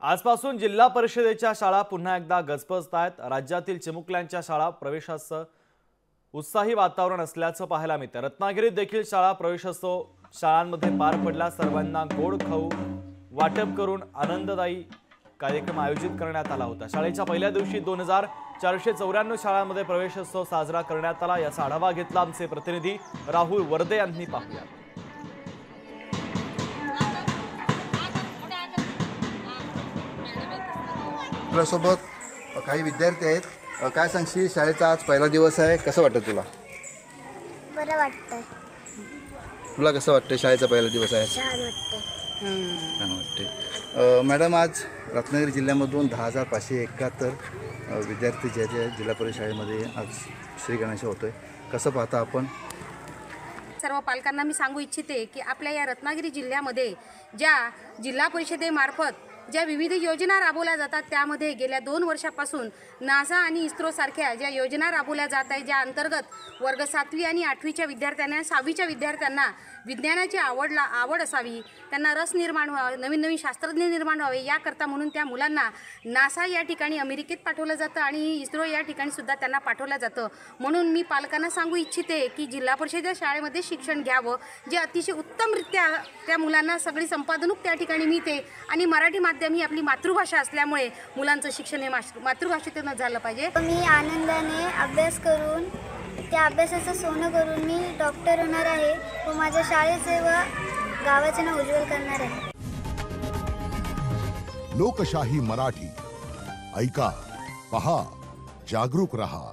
आजपासून जिल्हा परिषदेच्या शाळा पुन्हा एकदा गजबजत आहेत। राज्यातील चिमुकल्यांच्या शाळा प्रवेशाचं उत्साही वातावरण असल्याचं पाहायला मिळतं। रत्नागिरीत देखील शाळा प्रवेशोत्सव शाळांमध्ये पार पडला। सर्वांना गोड खाऊ वाटप करून आनंददायी कार्यक्रम आयोजित करण्यात आला होता। शाळेच्या पहिल्या दिवशी 2494 शाळांमध्ये प्रवेशोत्सव साजरा करण्यात आला। याचा आढावा घेतला आमचे प्रतिनिधी राहुल वर्दे यांनी। पाहूया आपल्यासोबत काही विद्यार्थी आहेत। काय सांगशील, शाळेचा आज पहिला दिवस आहे, कसं वाटतं तुला? बरं वाटतंय। तुला कसं वाटतं? शाळेचा पहिला दिवस आहे, छान वाटतंय। छान वाटते। मॅडम, आज रत्नागिरी जिल्ह्यामधून 10,571 विद्यार्थी जे जिल्हा परिषद शाळेमध्ये आज श्री गणेश होतोय, कसं पाहता आपण? सर्व पालकांना मी सांगू इच्छिते की आपल्या या रत्नागिरी जिल्ह्यामध्ये ज्या जिल्हा परिषदेमार्फत ज्या विविध योजना राबवल्या जातात त्यामध्ये गेल्या 2 वर्षापासून नासा आणि इस्रो सारख्या ज्या योजना राबवल्या जात आहेत, ज्या अंतर्गत वर्ग 7वी आणि 8वीच्या विद्यार्थ्यांना 6वीच्या विद्यार्थ्यांना विज्ञानाची आवड असावी, त्यांना रस निर्माण व्हावा, नवीन शास्त्रज्ञ निर्माण व्हावे, याकरता म्हणून त्या मुलांना नासा या ठिकाणी अमेरिकेत पाठवलं जातं आणि इस्रो या ठिकाणी सुद्धा त्यांना पाठवलं जातं। म्हणून मी पालकांना सांगू इच्छिते की जिल्हा परिषदेच्या शाळेमध्ये शिक्षण घ्यावं, जे अतिशय उत्तमरित्या त्या मुलांना सगळी संपादनूक त्या ठिकाणी मिळते आणि मराठी माध्यम ही आपली मातृभाषा असल्यामुळे मुलांचं शिक्षण हे मातृभाषेतून झालं पाहिजे। मी आनंदाने अभ्यास करून त्या अभ्यासाचं सोनं करून मी डॉक्टर होणार आहे व माझ्या शाळेचे व गावाचे नाव उज्ज्वल करणार आहे। लोकशाही मराठी ऐका, पहा, जागरूक रहा।